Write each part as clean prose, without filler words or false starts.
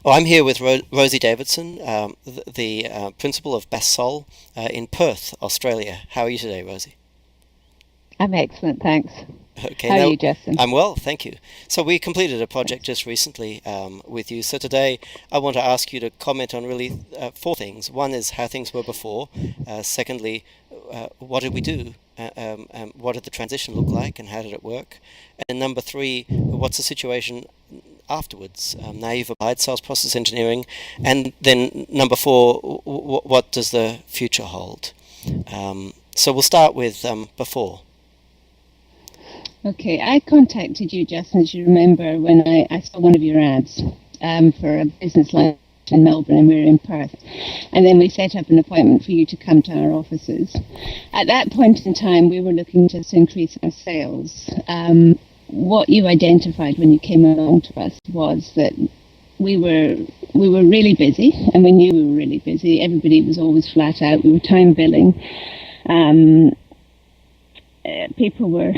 Oh, I'm here with Rosie Davidson, the principal of BAS SOL in Perth, Australia. How are you today, Rosie? I'm excellent, thanks. Okay, How are now you, Justin? I'm well, thank you. So we completed a project just recently with you. So today I want to ask you to comment on really four things. One is how things were before. Secondly, what did we do? What did the transition look like, and how did it work? And number three, what's the situation afterwards? Now you've applied sales process engineering, and then number four, what does the future hold? So we'll start with before. Okay, I contacted you, Justin, as you remember, when I saw one of your ads for a business lunch in Melbourne, and we were in Perth. And then we set up an appointment for you to come to our offices. At that point in time, we were looking to increase our sales. What you identified when you came along to us was that we were really busy, and we knew we were really busy. Everybody was always flat out. We were time billing. People were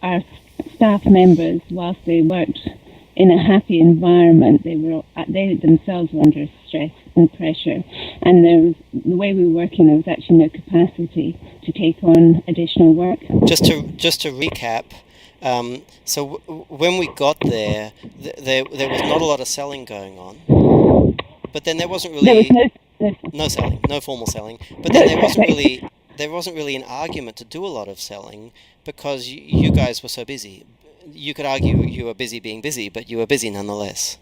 our staff members, whilst they worked in a happy environment, they themselves were under stress and pressure, and the way we were working, there was actually no capacity to take on additional work. Just to recap, when we got there, there was not a lot of selling going on, but then there wasn't really no selling, no formal selling. But then there wasn't really an argument to do a lot of selling because you guys were so busy. You could argue you were busy being busy, but you were busy nonetheless.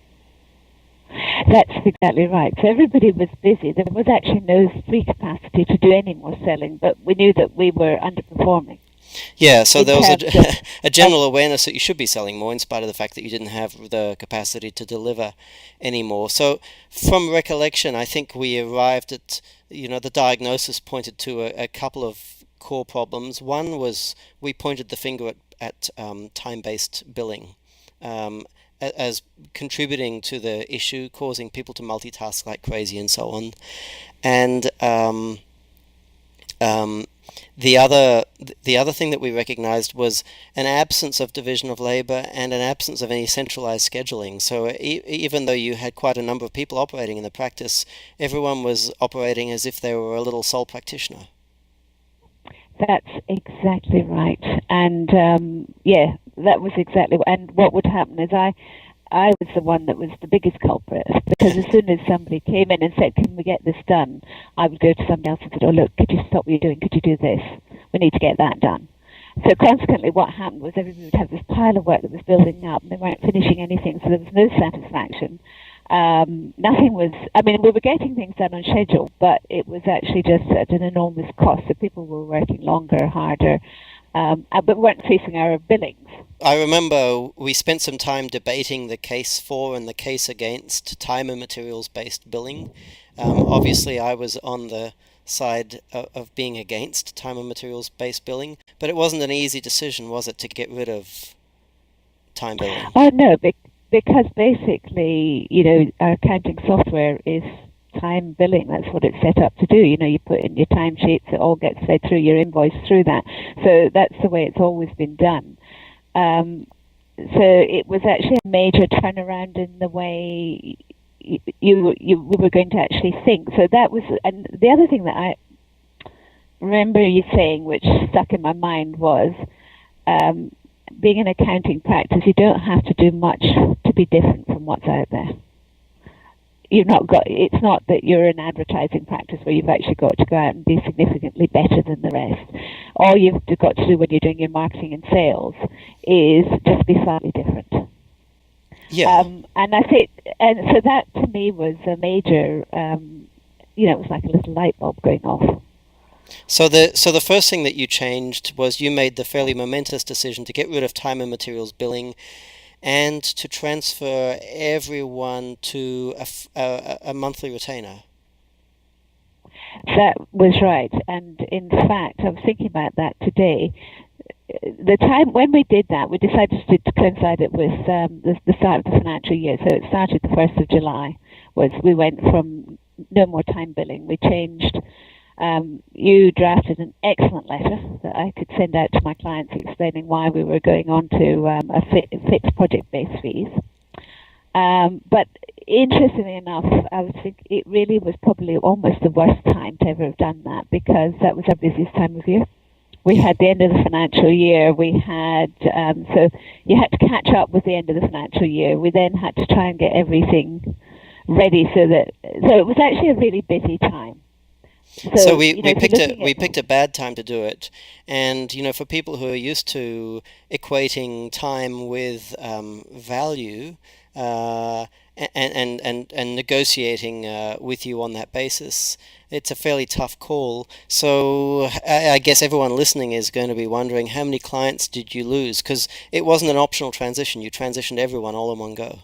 That's exactly right. So everybody was busy. There was actually no free capacity to do any more selling, but we knew that we were underperforming. Yeah, so there was a general awareness that you should be selling more in spite of the fact that you didn't have the capacity to deliver anymore. So from recollection, I think we arrived at, the diagnosis pointed to a couple of core problems. One was we pointed the finger at time-based billing as contributing to the issue, causing people to multitask like crazy and so on. And the other thing that we recognized was an absence of division of labor and an absence of any centralized scheduling. So even though you had quite a number of people operating in the practice, everyone was operating as if they were a little sole practitioner. That's exactly right. And that was exactly and what would happen is I was the one that was the biggest culprit, because as soon as somebody came in and said, "Can we get this done?" I would go to somebody else and say, "Oh, look, could you stop what you're doing? Could you do this? We need to get that done." So consequently, what happened was everybody would have this pile of work that was building up, and they weren't finishing anything, so there was no satisfaction. Nothing was, we were getting things done on schedule, but it was actually just at an enormous cost. So people were working longer, harder, but weren't facing our billings. I remember we spent some time debating the case for and the case against time and materials-based billing. Obviously, I was on the side of being against time and materials-based billing, but it wasn't an easy decision, was it, to get rid of time billing? Oh, no, because basically, our accounting software is time billing. That's what it's set up to do. You put in your timesheets, it all gets fed through your invoice through that. So that's the way it's always been done. So it was actually a major turnaround in the way we were going to actually think. So that was, and the other thing that I remember you saying, which stuck in my mind, was being an accounting practice, you don't have to do much to be different from what's out there. It's not that you're an advertising practice where you've actually got to go out and be significantly better than the rest. All you've got to do when you're doing your marketing and sales is just be slightly different. Yeah. And I think, and so that to me was a major, it was like a little light bulb going off. So the first thing that you changed was you made the fairly momentous decision to get rid of time and materials billing and to transfer everyone to a monthly retainer. That was right. And in fact, I was thinking about that today. The time when we did that, we decided to coincide it with the start of the financial year. So it started the 1st of July. We went from no more time billing. We changed. You drafted an excellent letter that I could send out to my clients explaining why we were going on to a fixed project-based fees. But interestingly enough, I was thinking it really was probably almost the worst time to ever have done that, because that was our busiest time of year. We had the end of the financial year. We had so you had to catch up with the end of the financial year. We then had to try and get everything ready so it was actually a really busy time. So we picked a bad time to do it, and for people who are used to equating time with value, and negotiating with you on that basis, it's a fairly tough call. So I guess everyone listening is going to be wondering, how many clients did you lose? Because it wasn't an optional transition. You transitioned everyone all in one go.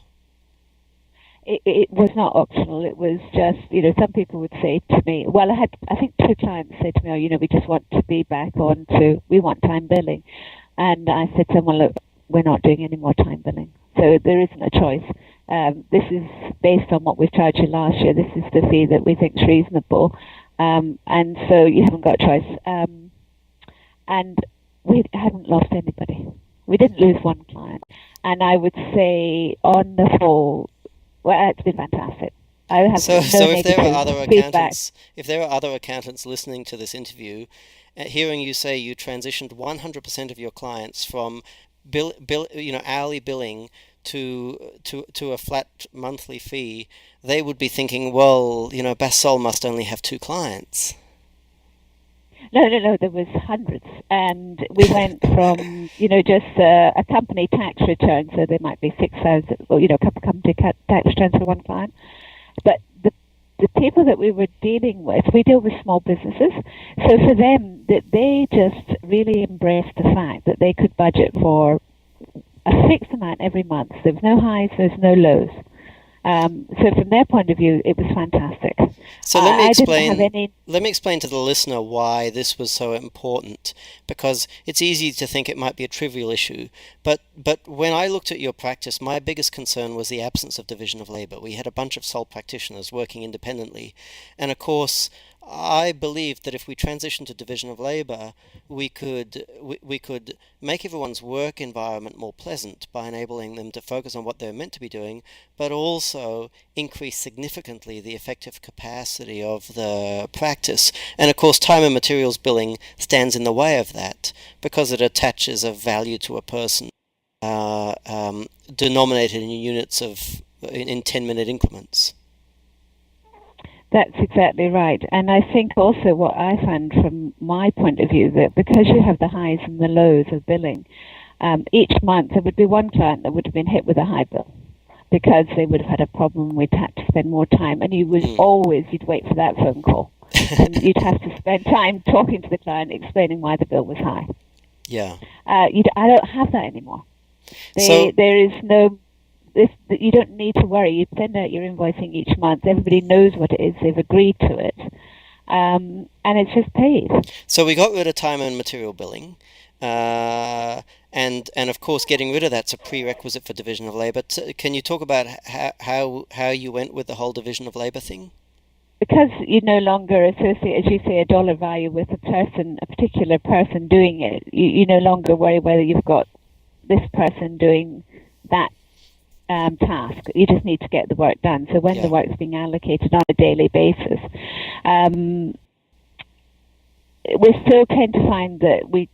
It was not optional. It was just, some people would say to me, well, I think 2 clients said to me, we just want to be back on to, we want time billing. And I said to them, well, look, we're not doing any more time billing. So there isn't a choice. This is based on what we've charged you last year. This is the fee that we think is reasonable. And so you haven't got a choice. And we hadn't lost anybody. We didn't lose one client. And I would say, on the whole, well, it's been fantastic. I have so if there are other feedback. if there are other accountants listening to this interview, hearing you say you transitioned 100% of your clients from hourly billing to a flat monthly fee, they would be thinking, well, BAS SOL must only have 2 clients. No, there was hundreds. And we went from, just a company tax return, so there might be 6,000, or, a couple of company tax returns for one client. But the people that we were dealing with, we deal with small businesses. So for them, they just really embraced the fact that they could budget for a fixed amount every month. There was no highs, there was no lows. So from their point of view, it was fantastic. So let me explain to the listener why this was so important, because it's easy to think it might be a trivial issue. But when I looked at your practice, my biggest concern was the absence of division of labour. We had a bunch of sole practitioners working independently. And of course, I believed that if we transitioned to division of labour, we could make everyone's work environment more pleasant by enabling them to focus on what they're meant to be doing, but also increase significantly the effective capacity of the practice. And of course, time and materials billing stands in the way of that, because it attaches a value to a person denominated in units in 10-minute increments. That's exactly right. And I think also what I found from my point of view, that because you have the highs and the lows of billing, each month there would be one client that would have been hit with a high bill because they would have had a problem, we'd had to spend more time, and you'd wait for that phone call. And you'd have to spend time talking to the client, explaining why the bill was high. Yeah. I don't have that anymore. There is no... you don't need to worry. You send out your invoicing each month. Everybody knows what it is. They've agreed to it. And it's just paid. So we got rid of time and material billing. And of course, getting rid of that's a prerequisite for division of labour. Can you talk about how you went with the whole division of labour thing? Because you no longer associate, as you say, a dollar value with a particular person doing it. You no longer worry whether you've got this person doing that task. You just need to get the work done. So when the work's being allocated on a daily basis, we still tend to find that we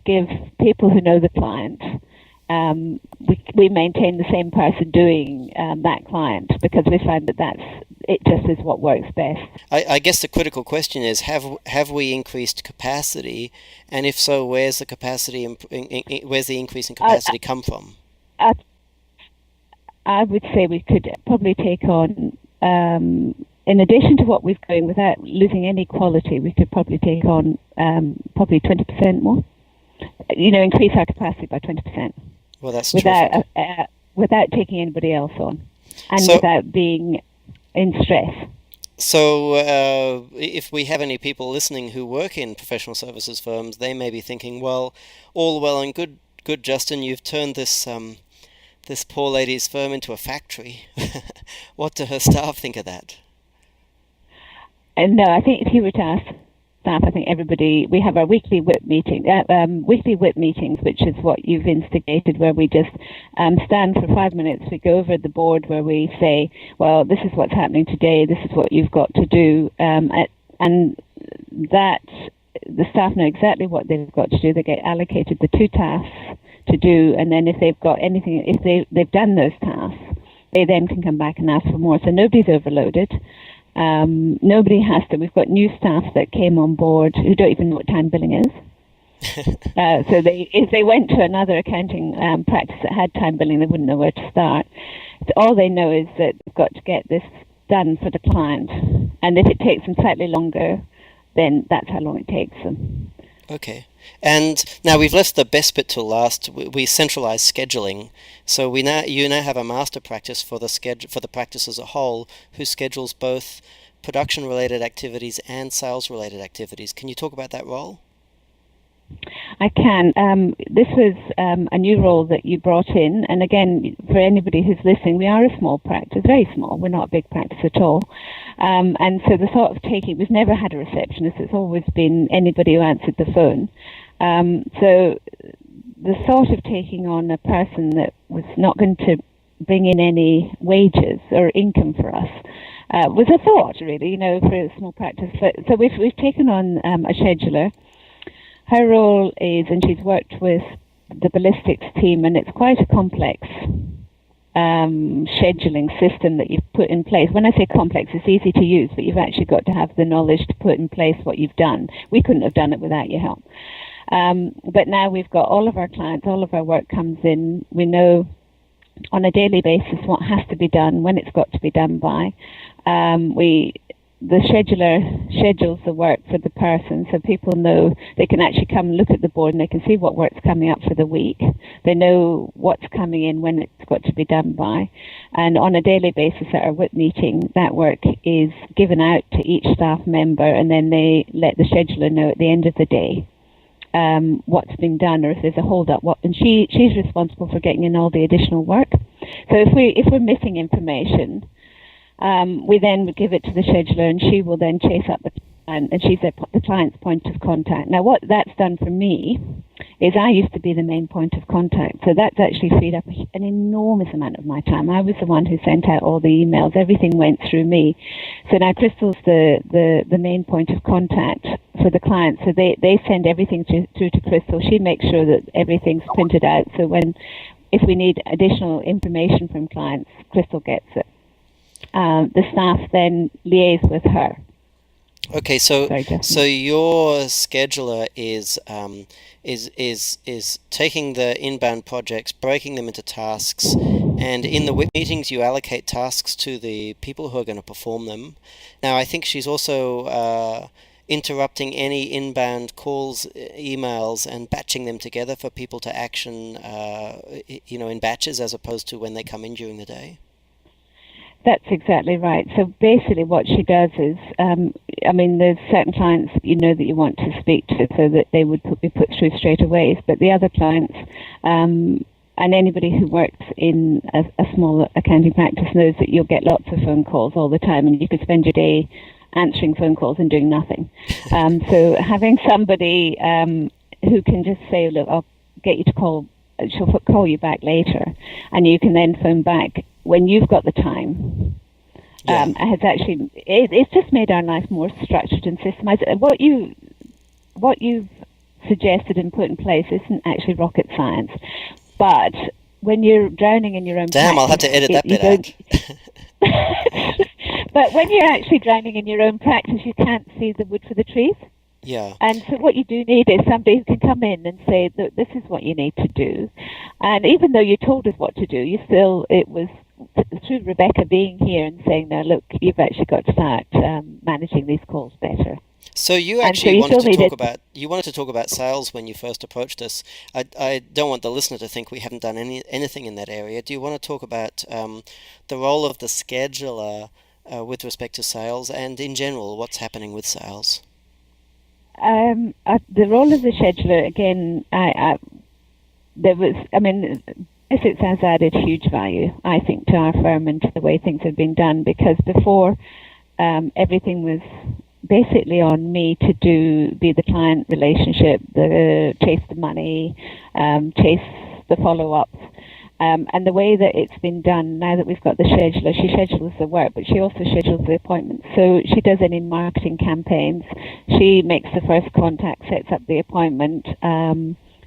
give people who know the client, we maintain the same person doing that client, because we find that it just is what works best. I guess the critical question is, have we increased capacity, and if so, where's the capacity? Where's the increase in capacity come from? I would say we could probably take on, in addition to what we've going, without losing any quality, we could probably take on probably 20% more. Increase our capacity by 20%. Well, that's without taking anybody else on, and without being in stress. So if we have any people listening who work in professional services firms, they may be thinking, well and good, Justin, you've turned this poor lady's firm into a factory. What do her staff think of that? And no, I think if you were to ask staff, I think everybody, we have our weekly whip meetings, which is what you've instigated, where we just stand for 5 minutes. We go over the board where we say, well, this is what's happening today, this is what you've got to do, and that the staff know exactly what they've got to do. They get allocated the 2 tasks to do, and then if they've got anything, if they've done those tasks, they then can come back and ask for more. So nobody's overloaded. Nobody has to. We've got new staff that came on board who don't even know what time billing is. So if they went to another accounting practice that had time billing, they wouldn't know where to start. So all they know is that they've got to get this done for the client, and if it takes them slightly longer, then that's how long it takes them. Okay. And now we've left the best bit till last. We centralize scheduling. So you now have a master practice for the practice as a whole, who schedules both production-related activities and sales-related activities. Can you talk about that role? I can. This was a new role that you brought in, and again, for anybody who's listening, we are a small practice, very small. We're not a big practice at all. And so the thought of we've never had a receptionist. It's always been anybody who answered the phone. So the thought of taking on a person that was not going to bring in any wages or income for us was a thought, really, for a small practice. So we've taken on a scheduler. Her role is, and she's worked with the Ballistix team, and it's quite a complex scheduling system that you've put in place. When I say complex, it's easy to use, but you've actually got to have the knowledge to put in place what you've done. We couldn't have done it without your help. But now we've got all of our clients, all of our work comes in. We know on a daily basis what has to be done, when it's got to be done by. The scheduler schedules the work for the person, so people know they can actually come and look at the board and they can see what work's coming up for the week. They know what's coming in, when it's got to be done by. And on a daily basis at our WIP meeting, that work is given out to each staff member, and then they let the scheduler know at the end of the day what's been done, or if there's a hold-up. And she's responsible for getting in all the additional work. So if we're missing information, we then would give it to the scheduler, and she will then chase up the client, and she's the client's point of contact. Now, what that's done for me is I used to be the main point of contact, so that's actually freed up an enormous amount of my time. I was the one who sent out all the emails. Everything went through me. So now Crystal's the main point of contact for the client, so they send everything through to Crystal. She makes sure that everything's printed out, so if we need additional information from clients, Crystal gets it. The staff then liaise with her. Okay, so your scheduler is taking the inbound projects, breaking them into tasks, and in the WIP meetings you allocate tasks to the people who are going to perform them. Now, I think she's also interrupting any inbound calls, emails, and batching them together for people to action, in batches, as opposed to when they come in during the day. That's exactly right. So basically what she does is, there's certain clients that you want to speak to, so that they would be put through straight away. But the other clients, and anybody who works in a small accounting practice knows that you'll get lots of phone calls all the time, and you could spend your day answering phone calls and doing nothing. So having somebody who can just say, look, I'll get you to call, she'll call you back later, and you can then phone back when you've got the time. Has actually, it's just made our life more structured and systemized. What you've suggested and put in place isn't actually rocket science, but when you're drowning in your own practice, I'll have to edit that bit out. But when you're actually drowning in your own practice, you can't see the wood for the trees. Yeah. And so what you do need is somebody who can come in and say, look, this is what you need to do. And even though you told us what to do, it was through Rebecca being here and saying, now look, you've actually got to start managing these calls better. So you actually wanted to talk about sales when you first approached us. I don't want the listener to think we haven't done anything in that area. Do you want to talk about the role of the scheduler with respect to sales, and in general, what's happening with sales? The role of the scheduler, again, Ballistix has added huge value, I think, to our firm and to the way things have been done, because before everything was basically on me to be the client relationship, chase the money, chase the follow-ups. And the way that it's been done, now that we've got the scheduler, she schedules the work, but she also schedules the appointments. So she does any marketing campaigns. She makes the first contact, sets up the appointment.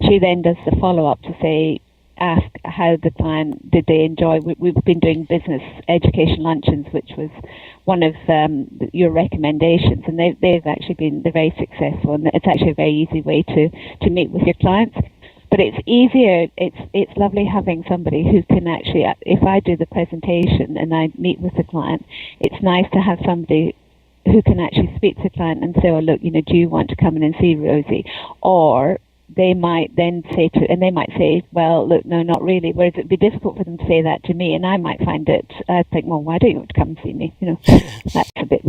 She then does the follow-up to say, ask how the client, did they enjoy. We've been doing business education luncheons, which was one of your recommendations, and they're very successful, and it's actually a very easy way to meet with your clients. But it's easier, it's lovely having somebody who can actually, if I do the presentation and I meet with the client, it's nice to have somebody who can actually speak to the client and say, oh, look, do you want to come in and see Rosie? Or they might then say, well, look, no, not really. Whereas it'd be difficult for them to say that to me, and I might find it, I'd think, well, why don't you want to come and see me? That's a bit.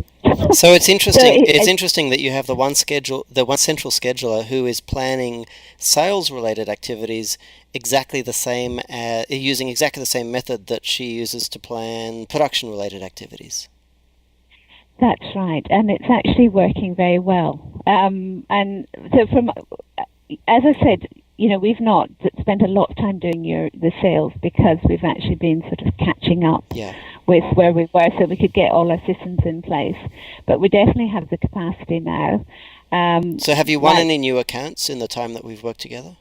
So it's interesting. It's interesting that you have the one central scheduler who is planning sales-related activities exactly the same, using exactly the same method that she uses to plan production-related activities. That's right, and it's actually working very well. And so as I said, we've not spent a lot of time doing the sales because we've actually been sort of catching up with where we were, so we could get all our systems in place. But we definitely have the capacity now. So have you won any new accounts in the time that we've worked together?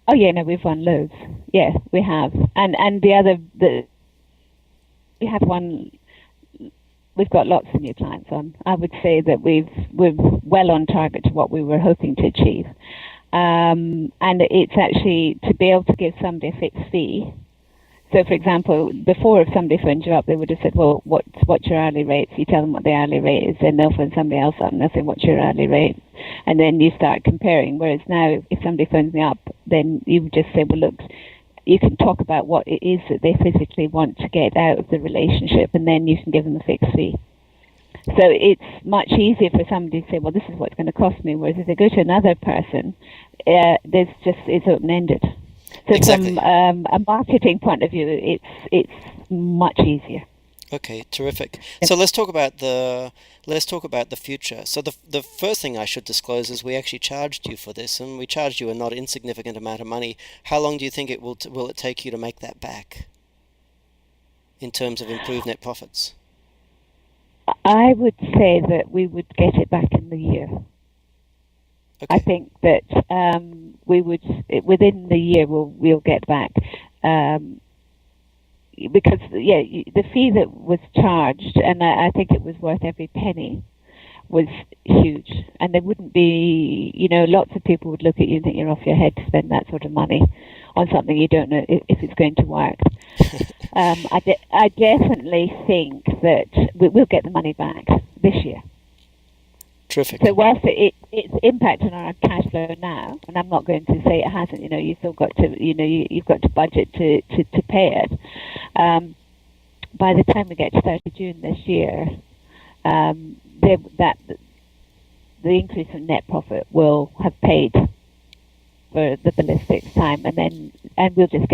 Oh yeah, no, we've won loads. Yeah, we have, and we have won. We've got lots of new clients on. I would say that we're well on target to what we were hoping to achieve. And it's actually to be able to give somebody a fixed fee. So, for example, before if somebody phoned you up, they would have said, well, what's your hourly rate? So you tell them what the hourly rate is, then they'll phone somebody else up and they'll say, what's your hourly rate? And then you start comparing. Whereas now, if somebody phones me up, then you would just say, well, look, you can talk about what it is that they physically want to get out of the relationship, and then you can give them a fixed fee. So it's much easier for somebody to say, well, this is what it's going to cost me, whereas if they go to another person, it's open-ended. So exactly. From a marketing point of view, it's much easier. Okay, terrific. So let's talk about the future. So the first thing I should disclose is we actually charged you for this, and we charged you a not insignificant amount of money. How long do you think will it take you to make that back in terms of improved net profits? I would say that we would get it back in the year. Okay. I think that we would within the year we'll get back. Because the fee that was charged, and I think it was worth every penny, was huge. And there wouldn't be, lots of people would look at you and think you're off your head to spend that sort of money on something you don't know if it's going to work. I definitely think that we'll get the money back this year. Terrific. So whilst it's impacting on our cash flow now, and I'm not going to say it hasn't, you've still got to, you've got to budget to pay it. By the time we get to 30 June this year, the increase in net profit will have paid for the Ballistix time, and we'll just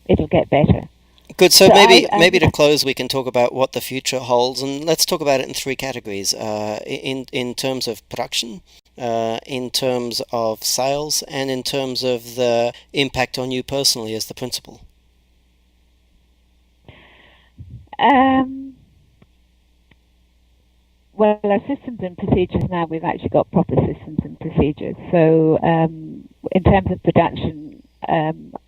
it'll get better. Good. So maybe to close, we can talk about what the future holds, and let's talk about it in three categories: in terms of production, in terms of sales, and in terms of the impact on you personally as the principal. Well, our systems and procedures now, we've actually got proper systems and procedures. So in terms of production,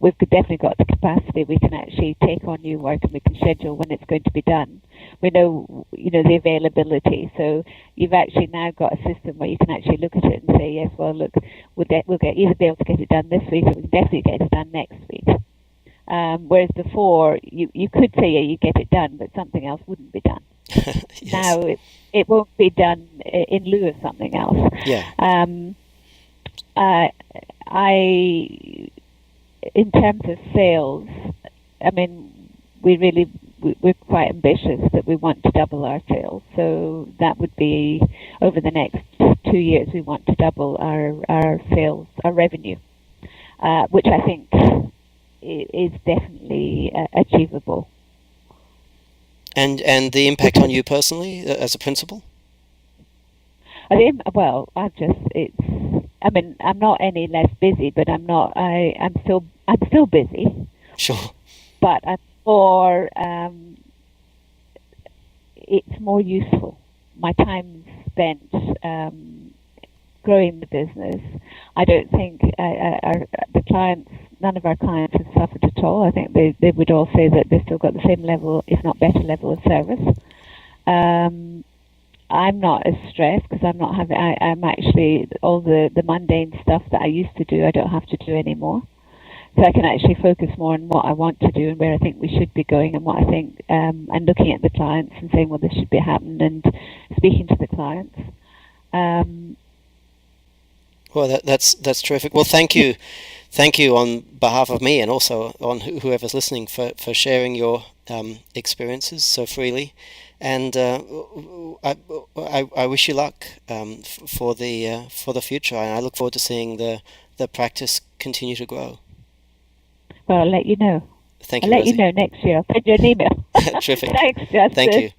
we've definitely got the capacity. We can actually take on new work and we can schedule when it's going to be done. We know, the availability. So you've actually now got a system where you can actually look at it and say, yes, well, look, we'll either be able to get it done this week or we can definitely get it done next week. Whereas before, you could say, yeah, you get it done, but something else wouldn't be done. Yes. Now it won't be done in lieu of something else. Yeah. In terms of sales, I mean, we're quite ambitious that we want to double our sales. So that would be over the next 2 years, we want to double our sales, our revenue, which I think is definitely achievable. And the impact on you personally as a principal? Well, I mean, I'm not any less busy, but I'm not. I'm still busy. Sure. But I'm more. It's more useful. My time spent growing the business. I don't think the clients. None of our clients have suffered at all. I think they would all say that they've still got the same level, if not better, level of service. I'm not as stressed because I'm actually all the mundane stuff that I used to do. I don't have to do anymore. So I can actually focus more on what I want to do and where I think we should be going and what I think, and looking at the clients and saying, well, this should be happening, and speaking to the clients. Well, that's terrific. Well, thank you on behalf of me and also on whoever's listening for sharing your experiences so freely, and I wish you luck for the future, and I look forward to seeing the practice continue to grow. Well, I'll let you know. Thank you, I'll let Rosie. you know next year. I'll send you an email. Terrific. Thanks, Justin. Thank you.